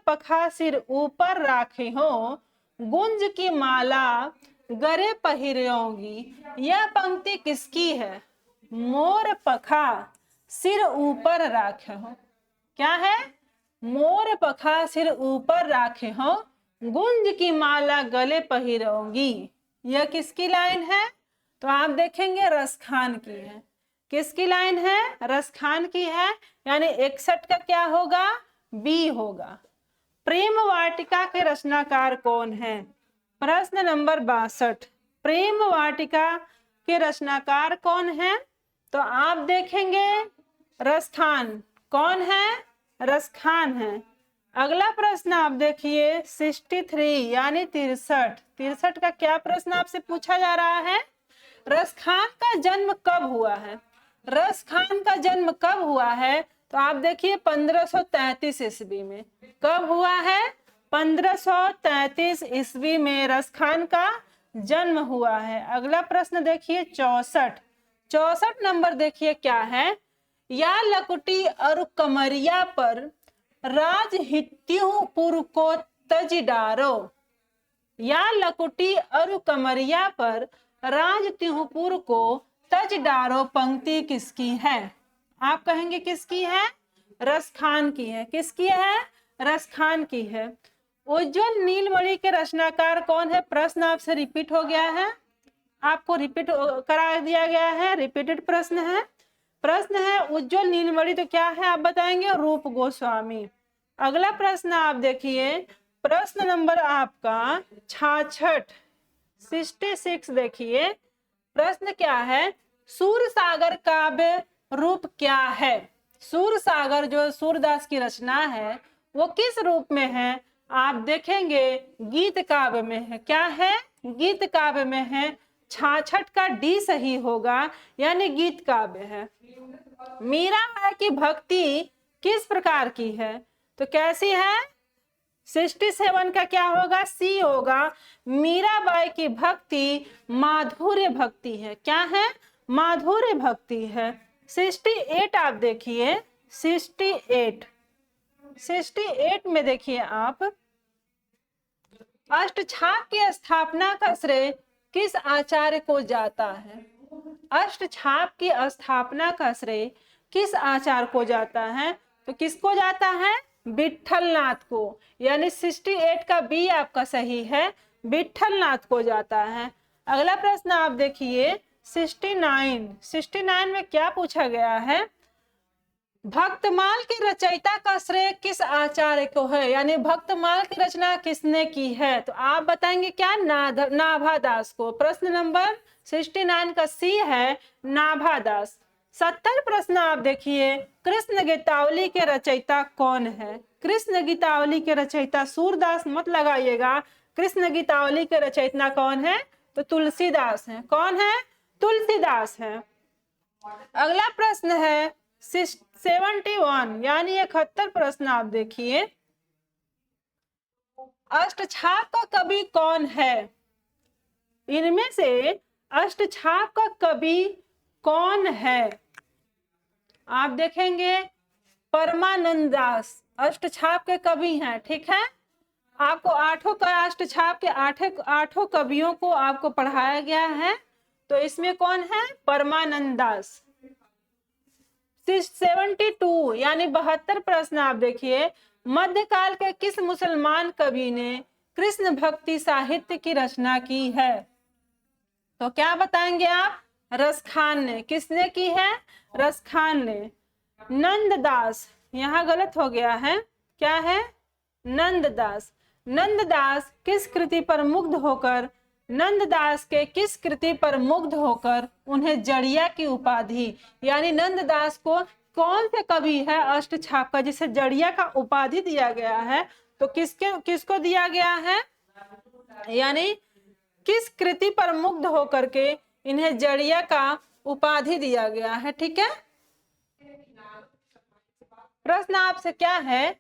Speaker 1: पखा सिर ऊपर राखे हो, गुंज की माला गरे पहिरोगी, यह पंक्ति किसकी है? मोर पखा सिर ऊपर राखे हो। क्या है? मोर पखा सिर ऊपर राखे हो, गुंज की माला गले पहिरोगी, यह किसकी लाइन है? तो आप देखेंगे रसखान की है। किसकी लाइन है? रसखान की है। यानी 61 का क्या होगा? बी होगा। प्रेम वाटिका के रचनाकार कौन है? प्रश्न नंबर 62। प्रेम वाटिका के रचनाकार कौन है? तो आप देखेंगे रसखान। कौन है? रसखान है। अगला प्रश्न आप देखिए 63 यानी 63 का क्या प्रश्न आपसे पूछा जा रहा है? रसखान का जन्म कब हुआ है? रसखान का जन्म कब हुआ है? तो आप देखिए 1533 ईस्वी में। कब हुआ है? 1533 ईस्वी में रसखान का जन्म हुआ है। अगला प्रश्न देखिए 64 नंबर देखिए क्या है? या लकुटी और कमरिया पर राज हित्यु पुर को तज डारो, या लकुटी और कमरिया पर राज त्योपुर को तज डारो पंक्ति किसकी है? आप कहेंगे किसकी है? रसखान की है। किसकी है? रसखान की है। उज्जवल नीलमणि के रचनाकार कौन है? प्रश्न आपसे रिपीट हो गया है, आपको रिपीट करा दिया गया है, रिपीटेड प्रश्न है। प्रश्न है उज्जवल नीलमणि तो क्या है आप बताएंगे? रूप गोस्वामी। अगला प्रश्न आप देखिए, प्रश्न नंबर आपका 66 66 देखिए, प्रश्न क्या है? सूरसागर काव्य रूप क्या है? सूरसागर जो सूरदास की रचना है वो किस रूप में है? आप देखेंगे गीत काव्य में है। क्या है? गीत काव्य में है। 66 का डी सही होगा, यानी गीत काव्य है। मीराबाई की भक्ति किस प्रकार की है? तो कैसी है? 67 का क्या होगा? सी होगा। मीराबाई की भक्ति माधुर्य भक्ति है। क्या है? माधुर्य भक्ति है। 68 आप देखिए, 68 में देखिए आप, अष्टछाप की स्थापना का श्रेय किस आचार्य को जाता है? अष्टछाप की स्थापना का श्रेय किस आचार्य को जाता है? तो किसको जाता है? विट्ठलनाथ को, यानी 68 का बी आपका सही है, विट्ठलनाथ को जाता है। अगला प्रश्न आप देखिए 69 में क्या पूछा गया है? भक्तमाल की रचयिता का श्रेय किस आचार्य को है? यानी भक्तमाल की रचना किसने की है? तो आप बताएंगे क्या? नाभादास को। प्रश्न नंबर 69 का सी है, नाभादास। 70 प्रश्न आप देखिए, कृष्ण गीतावली के रचयिता कौन है? कृष्ण गीतावली के रचयिता, सूरदास मत लगाइएगा, कृष्ण गीतावली के रचयिता कौन है? तो तुलसीदास है। कौन है? तुलसीदास है। अगला प्रश्न है 71 यानी 71 प्रश्न आप देखिए, अष्टछाप का कवि कौन है? इनमें से अष्टछाप का कवि कौन है? आप देखेंगे परमानंद दास अष्टछाप के कवि हैं। ठीक है, आपको आठों का अष्टछाप के आठों कवियों को आपको पढ़ाया गया है। तो इसमें कौन है? परमानंद दास। 72 यानी 72 प्रश्न आप देखिए, मध्यकाल के किस मुसलमान कवि ने कृष्ण भक्ति साहित्य की रचना की है? तो क्या बताएंगे आप? रसखान ने। किसने की है? रसखान ने। नंददास, यहाँ गलत हो गया है, क्या है? नंददास। नंददास किस कृति पर मुग्ध होकर, नंददास के किस कृति पर मुग्ध होकर उन्हें जड़िया की उपाधि, यानी नंददास को कौन से कवि है अष्टछाप का जिसे जड़िया का उपाधि दिया गया है? तो किसको दिया गया है? यानी किस कृति पर मुग्ध होकर के इन्हें जड़िया का उपाधि दिया गया है। ठीक है, प्रश्न आपसे क्या है?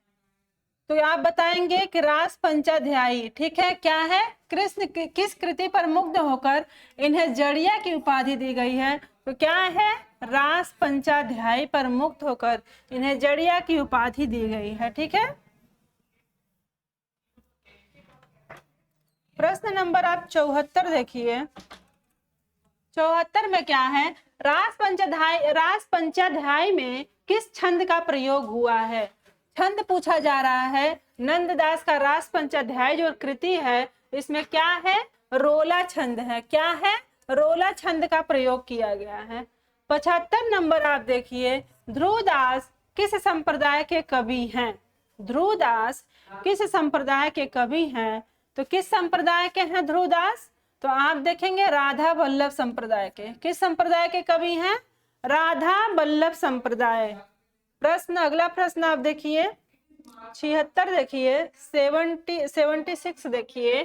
Speaker 1: तो आप बताएंगे कि रास पंचाध्यायी। ठीक है, क्या है? कृष्ण किस कृति पर मुग्ध होकर इन्हें जड़िया की उपाधि दी गई है? तो क्या है? रास पंचाध्यायी पर मुग्ध होकर इन्हें जड़िया की उपाधि दी गई है। ठीक है, प्रश्न नंबर आप 74 देखिए। 74 में क्या है? रास पंचाध्यायी में किस छंद का प्रयोग हुआ है? छंद पूछा जा रहा है। नंददास का रास पंचाध्याय जो कृति है इसमें क्या है? रोला छंद है। क्या है? रोला छंद का प्रयोग किया गया है। 75 नंबर आप देखिए, ध्रुवदास किस संप्रदाय के कवि हैं? ध्रुवदास किस संप्रदाय के कवि हैं? तो किस संप्रदाय के हैं ध्रुवदास? तो आप देखेंगे राधा वल्लभ संप्रदाय के। किस संप्रदाय के कवि हैं? राधा वल्लभ संप्रदाय। प्रश्न, अगला प्रश्न आप देखिए 76 देखिए, 76 देखिए,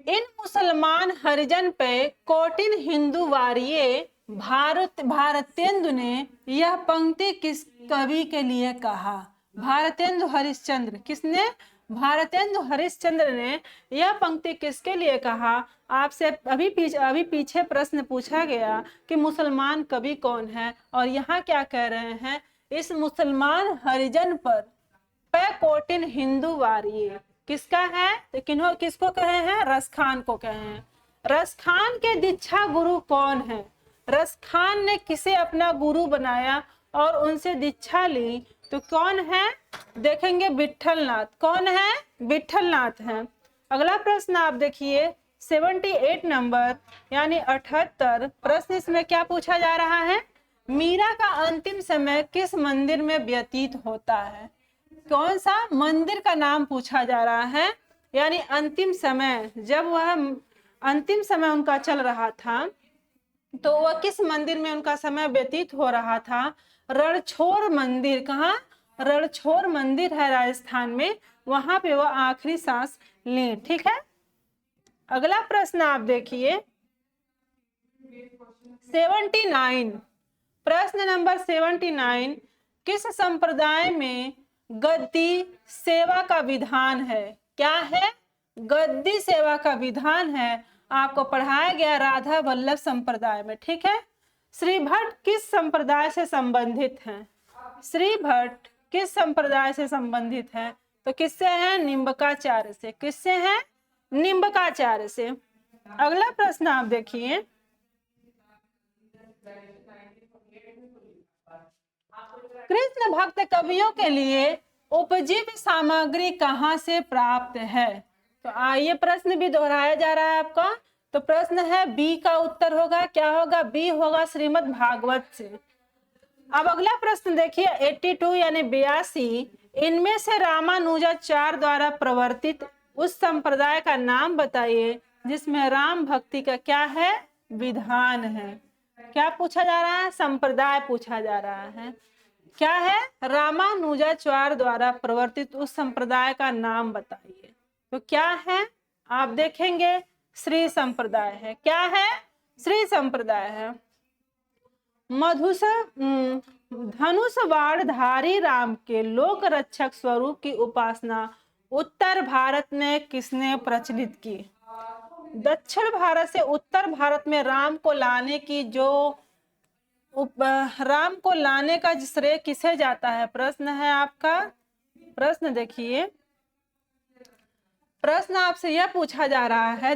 Speaker 1: इन मुसलमान हरिजन पे कोटिन हिंदू वारिये भारतेंदु ने यह पंक्ति किस कवि के लिए कहा? भारतेंदु हरिश्चंद्र। किसने? भारतेंदु हरिश्चंद्र ने यह पंक्ति किसके लिए कहा? आपसे अभी पीछे प्रश्न पूछा गया कि मुसलमान कवि कौन है, और यहाँ क्या कह रहे हैं? इस मुसलमान हरिजन पर पे कोटिन हिंदू वारिये। किसका है? तो किसको कहे हैं? रसखान को कहे हैं। रसखान के दीक्षा गुरु कौन है? रसखान ने किसे अपना गुरु बनाया और उनसे दीक्षा ली? तो कौन है? देखेंगे विट्ठलनाथ। कौन है? विट्ठलनाथ है। अगला प्रश्न आप देखिए 78 नंबर यानी 78 प्रश्न। इसमें क्या पूछा जा रहा है? मीरा का अंतिम समय किस मंदिर में व्यतीत होता है? कौन सा मंदिर का नाम पूछा जा रहा है? यानी अंतिम समय, जब वह अंतिम समय उनका चल रहा था तो वह किस मंदिर में उनका समय व्यतीत हो रहा था? रणछोड़ मंदिर। कहाँ? रणछोड़ मंदिर है राजस्थान में, वहां पे वह आखिरी सांस ली। ठीक है। अगला प्रश्न आप देखिए 79 प्रश्न नंबर 79। किस संप्रदाय में गद्दी सेवा का विधान है? क्या है? गद्दी सेवा का विधान है। आपको पढ़ाया गया राधा वल्लभ संप्रदाय में। ठीक है। श्री भट्ट किस संप्रदाय से संबंधित हैं? श्री भट्ट किस संप्रदाय से संबंधित है? तो किससे है? निम्बकाचार्य से। किससे है? निम्बकाचार्य से। अगला प्रश्न आप देखिए कृष्ण भक्त कवियों के लिए उपजीव्य सामग्री कहाँ से प्राप्त है? तो ये प्रश्न भी दोहराया जा रहा है आपका। तो प्रश्न है बी का उत्तर होगा। क्या होगा? बी होगा, श्रीमद् भागवत से। अब अगला प्रश्न देखिए 82 यानी 82। इनमें से रामानुजाचार्य द्वारा प्रवर्तित उस संप्रदाय का नाम बताइए जिसमें राम भक्ति का क्या है? विधान है। क्या पूछा जा रहा है? संप्रदाय पूछा जा रहा है। क्या है? रामानुजाचार्य द्वारा प्रवर्तित उस संप्रदाय का नाम बताइए। तो क्या है? आप देखेंगे श्री संप्रदाय है। क्या है? श्री संप्रदाय है। धनुषवाणधारी राम के लोक रक्षक स्वरूप की उपासना उत्तर भारत में किसने प्रचलित की? दक्षिण भारत से उत्तर भारत में राम को लाने का श्रेय किसे जाता है? प्रश्न है आपका। प्रश्न देखिए, प्रश्न आपसे यह पूछा जा रहा है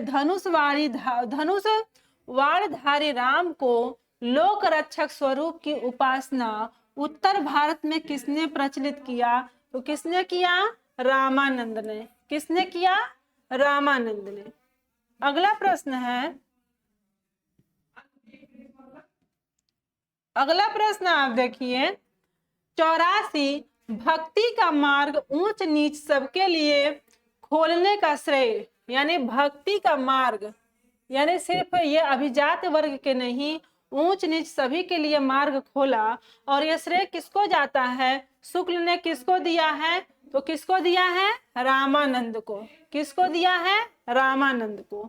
Speaker 1: धनुषवाणधारी राम को लोक रक्षक स्वरूप की उपासना उत्तर भारत में किसने प्रचलित किया? तो किसने किया? रामानंद ने। किसने किया? रामानंद ने। अगला प्रश्न है, अगला प्रश्न आप देखिए 84 भक्ति का मार्ग ऊंच नीच सबके लिए खोलने का श्रेय, यानी भक्ति का मार्ग यानी सिर्फ ये अभिजात वर्ग के नहीं, ऊंच नीच सभी के लिए मार्ग खोला। और ये श्रेय किसको जाता है? शुक्ल ने किसको दिया है? तो किसको दिया है? रामानंद को। किसको दिया है? रामानंद को।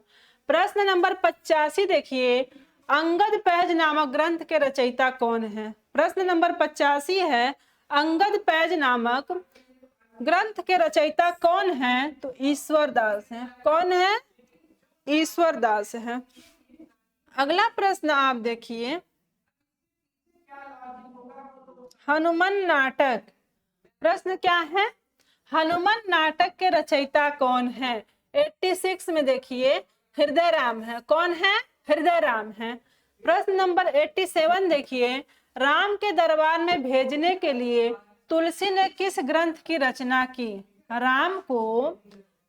Speaker 1: प्रश्न नंबर 85 देखिए अंगद पैज नामक ग्रंथ के रचयिता कौन है? प्रश्न नंबर 85 है अंगद पैज नामक ग्रंथ के रचयिता कौन है? तो ईश्वर दास है। कौन है? ईश्वर दास है। अगला प्रश्न आप देखिए हनुमान नाटक। प्रश्न क्या है? हनुमान नाटक के रचयिता कौन है? 86 में देखिए हृदय राम है। कौन है? हृदय राम है। प्रश्न नंबर 87 देखिए राम के दरबार में भेजने के लिए तुलसी ने किस ग्रंथ की रचना की?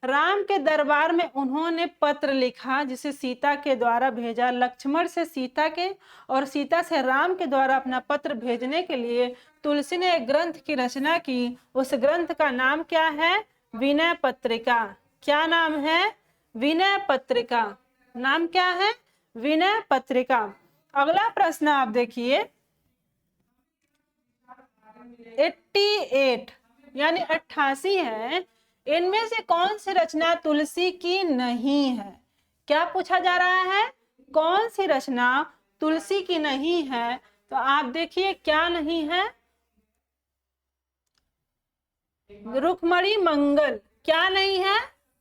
Speaker 1: राम के दरबार में उन्होंने पत्र लिखा जिसे सीता के द्वारा भेजा। लक्ष्मण से सीता के और सीता से राम के द्वारा अपना पत्र भेजने के लिए तुलसी ने एक ग्रंथ की रचना की। उस ग्रंथ का नाम क्या है? विनय पत्रिका। क्या नाम है? विनय पत्रिका। नाम क्या है? विनय पत्रिका। अगला प्रश्न आप देखिए 88 यानी 88 है। इनमें से कौन सी रचना तुलसी की नहीं है? क्या पूछा जा रहा है? कौन सी रचना तुलसी की नहीं है? तो आप देखिए क्या नहीं है? रुक्मणी मंगल। क्या नहीं है?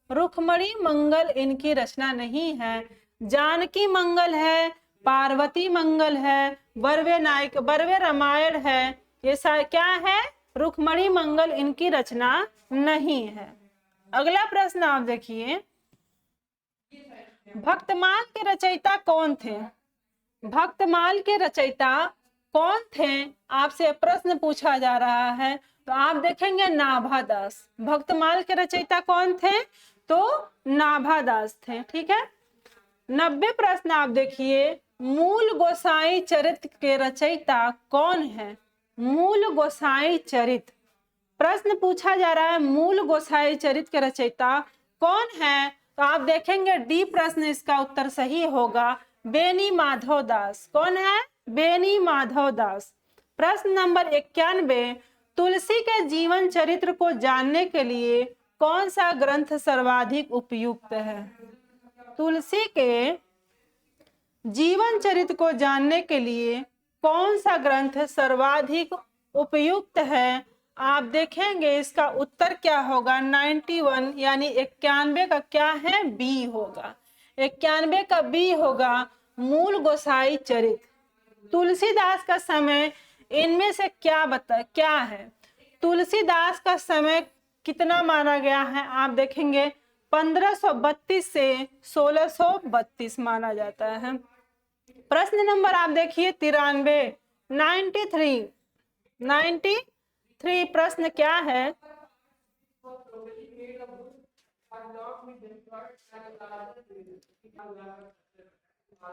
Speaker 1: रुक्मणी मंगल इनकी रचना नहीं है। जानकी मंगल है, पार्वती मंगल है, बरवे रामायण है। ये क्या है? रुक्मणी मंगल इनकी रचना नहीं है। अगला प्रश्न आप देखिए, भक्तमाल के रचयिता कौन थे? भक्तमाल के रचयिता कौन थे, आपसे प्रश्न पूछा जा रहा है। तो आप देखेंगे नाभादास। भक्तमाल के रचयिता कौन थे? तो नाभादास थे। ठीक है। 90 प्रश्न आप देखिए, मूल गोसाई चरित्र के रचयिता कौन है? मूल गोसाई चरित्र प्रश्न पूछा जा रहा है, मूल गोसाई चरित्र के रचयिता कौन है? तो आप देखेंगे डी प्रश्न इसका उत्तर सही होगा, बेनी माधव दास। कौन है? बेनी माधव दास। प्रश्न नंबर 91, तुलसी के जीवन चरित्र को जानने के लिए कौन सा ग्रंथ सर्वाधिक उपयुक्त है? तुलसी के जीवन चरित्र को जानने के लिए कौन सा ग्रंथ सर्वाधिक उपयुक्त है? आप देखेंगे इसका उत्तर क्या होगा, 91 यानी 91 का क्या है? बी होगा। 91 का बी होगा, मूल गोसाई चरित्र। तुलसीदास का समय इनमें से क्या है? तुलसीदास का समय कितना माना गया है? आप देखेंगे 1532 से 1632 माना जाता है। प्रश्न नंबर आप देखिए 93 प्रश्न क्या है?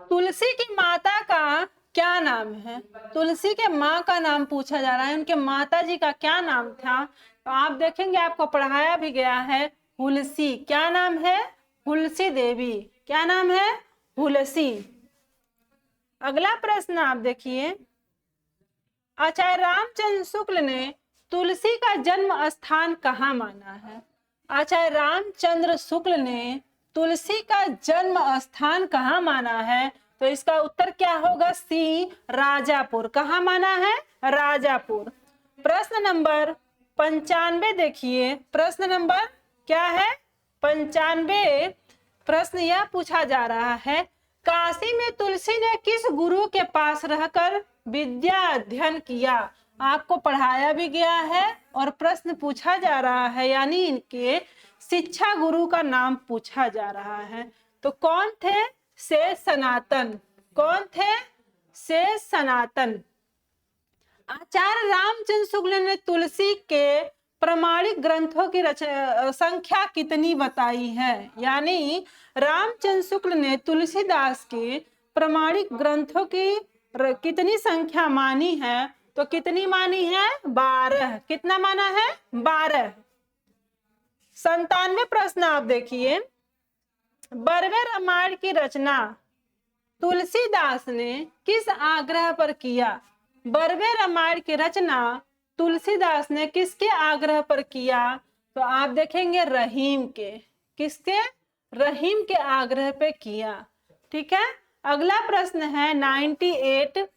Speaker 1: तुलसी की माता का क्या नाम है? तुलसी के माँ का नाम पूछा जा रहा है, उनके माता जी का क्या नाम था? तो आप देखेंगे आपको पढ़ाया भी गया है, हुलसी। क्या नाम है? हुलसी देवी। क्या नाम है? हुलसी। अगला प्रश्न आप देखिए, आचार्य रामचंद्र शुक्ल ने तुलसी का जन्म स्थान कहाँ माना है? आचार्य रामचंद्र शुक्ल ने तुलसी का जन्म स्थान कहाँ माना है? तो इसका उत्तर क्या होगा? सी, राजापुर। कहाँ माना है? राजापुर। प्रश्न नंबर 95 देखिए, प्रश्न नंबर क्या है? 95 प्रश्न यह पूछा जा रहा है, काशी में तुलसी ने किस गुरु के पास रहकर विद्या अध्ययन किया? आपको पढ़ाया भी गया है और प्रश्न पूछा जा रहा है, यानी इनके शिक्षा गुरु का नाम पूछा जा रहा है। तो कौन थे? शेष सनातन। कौन थे? शेष सनातन। आचार्य रामचंद्र शुक्ल ने तुलसी के प्रमाणिक ग्रंथों की संख्या कितनी बताई है? यानी रामचंद्र शुक्ल ने तुलसीदास के प्रमाणिक ग्रंथों की कितनी संख्या मानी है? तो कितनी मानी है? 12। कितना माना है? 12। 97 प्रश्न आप देखिए, बरवे रामायण की रचना तुलसीदास ने किस आग्रह पर किया? बरवे रामायण की रचना तुलसीदास ने किसके आग्रह पर किया? तो आप देखेंगे रहीम के। किसके? रहीम के आग्रह पे किया। ठीक है। अगला प्रश्न है 98,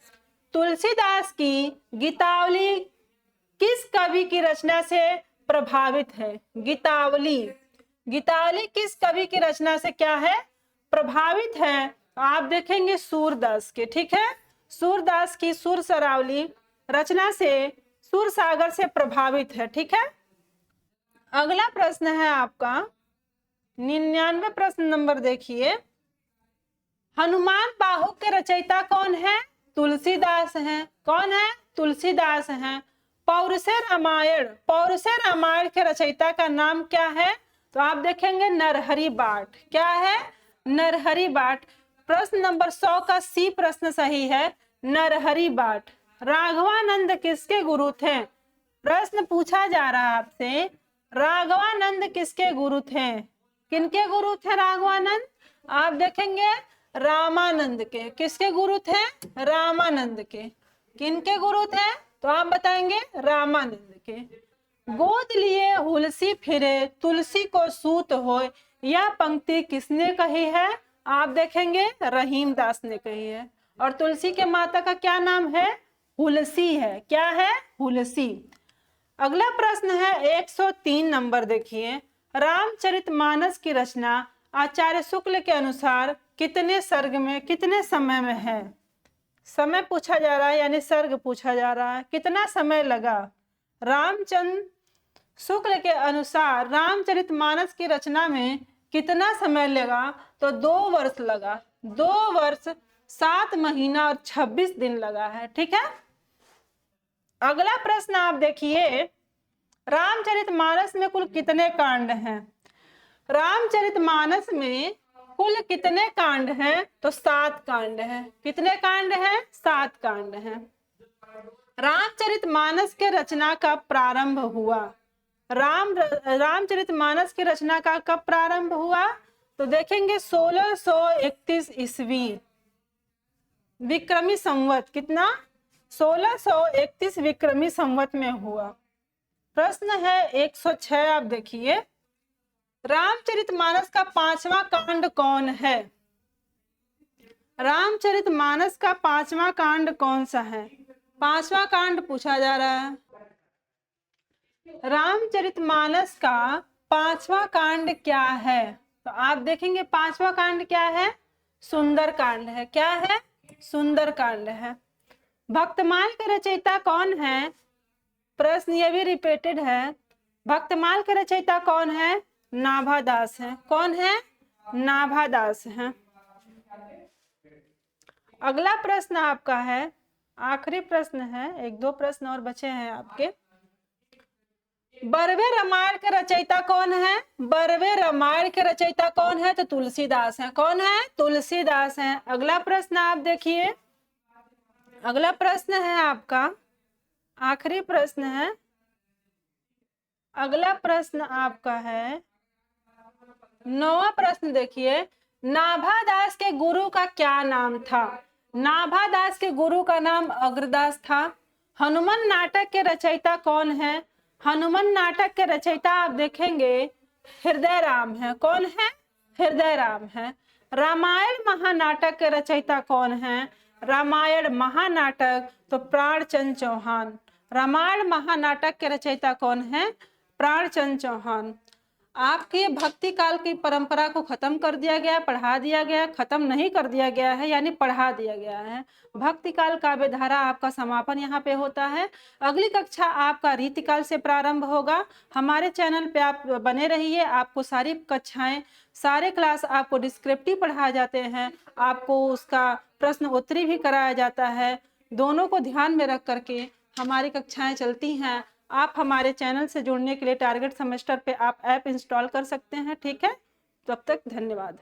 Speaker 1: तुलसीदास की गीतावली किस कवि की रचना से प्रभावित है? गीतावली। गीतावली किस कवि की रचना से क्या है? प्रभावित है। आप देखेंगे सूरदास के। ठीक है। सूरदास की सुर सरावली रचना से सुर सागर से प्रभावित है। ठीक है। अगला प्रश्न है आपका 99 प्रश्न नंबर देखिए, हनुमान बाहु के रचयिता कौन है? तुलसीदास हैं। कौन है? तुलसीदास हैं। पौरुषे रामायण के रचयिता का नाम क्या है? तो आप देखेंगे नरहरि बाट। क्या है? नरहरि बाट। प्रश्न नंबर 100 का सी प्रश्न सही है, नरहरि बाट। राघवानंद किसके गुरु थे? प्रश्न पूछा जा रहा है आपसे, राघवानंद किसके गुरु थे? किनके गुरु थे राघवानंद? आप देखेंगे रामानंद के। किसके गुरु थे? रामानंद के। किनके गुरु थे? तो आप बताएंगे रामानंद के। गोद लिए हुलसी फिरे तुलसी को सूत होए, यह पंक्ति किसने कही है? आप देखेंगे रहीम दास ने कही है। और तुलसी के माता का क्या नाम है? हुलसी है। क्या है? हुलसी। अगला प्रश्न है 103 नंबर देखिए, रामचरितमानस की रचना आचार्य शुक्ल के अनुसार कितने सर्ग में, कितने समय में है? समय पूछा जा रहा है, यानी सर्ग पूछा जा रहा है। कितना समय लगा? रामचंद्र शुक्ल के अनुसार रामचरितमानस की रचना में कितना समय लगा? तो 2 वर्ष लगा। 2 वर्ष 7 महीना और 26 दिन लगा है। ठीक है। अगला प्रश्न आप देखिए, रामचरितमानस में कुल कितने कांड हैं? रामचरितमानस में कुल कितने कांड हैं? तो 7 कांड हैं। कितने कांड हैं? 7 कांड हैं। रामचरितमानस के रचना का प्रारंभ हुआ। रामचरितमानस की रचना का कब प्रारंभ हुआ? तो देखेंगे 1631 ईस्वी विक्रमी संवत। कितना? 1631 विक्रमी संवत में हुआ। प्रश्न है 106, आप देखिए, रामचरितमानस का 5वां कांड कौन है? रामचरितमानस का 5वां कांड कौन सा है? 5वां कांड पूछा जा रहा है। रामचरितमानस का 5वां कांड क्या है? तो आप देखेंगे 5वां कांड क्या है? सुंदर कांड है। क्या है? सुंदर कांड है। भक्तमाल के रचयिता कौन है? प्रश्न ये भी रिपीटेड है। भक्तमाल के रचयिता कौन है? नाभादास है। कौन है? नाभादास है। अगला प्रश्न आपका है, आखिरी प्रश्न है, 1-2 प्रश्न और बचे हैं आपके। बरवे रामायण के रचयिता कौन है? बरवे रामायण के रचयिता कौन है? तो तुलसीदास है। कौन है? तुलसीदास है। अगला प्रश्न आप देखिए, अगला प्रश्न है आपका, आखिरी प्रश्न है। अगला प्रश्न आपका है 9वां प्रश्न। देखिए, नाभादास के गुरु का क्या नाम था? नाभादास के गुरु का नाम अग्रदास था। हनुमान नाटक के रचयिता कौन है? हनुमान नाटक के रचयिता आप देखेंगे हृदय राम है। कौन है? हृदय राम है। रामायण महानाटक के रचयिता कौन है? रामायण महानाटक तो प्राणचंद चौहान। रामायण महानाटक के रचयिता कौन है? प्राणचंद चौहान। आपके भक्ति काल की परंपरा को खत्म कर दिया गया, पढ़ा दिया गया, खत्म नहीं कर दिया गया है, यानी पढ़ा दिया गया है। भक्ति काल काव्य धारा आपका समापन यहाँ पे होता है। अगली कक्षा आपका रीतिकाल से प्रारंभ होगा। हमारे चैनल पे आप बने रहिए। आपको सारी कक्षाएं, सारे क्लास आपको डिस्क्रिप्टिव पढ़ाए जाते हैं, आपको उसका प्रश्न उत्तरी भी कराया जाता है। दोनों को ध्यान में रख करके हमारी कक्षाएं चलती हैं। आप हमारे चैनल से जुड़ने के लिए टारगेट सेमेस्टर पे आप ऐप इंस्टॉल कर सकते हैं। ठीक है, तब तक धन्यवाद।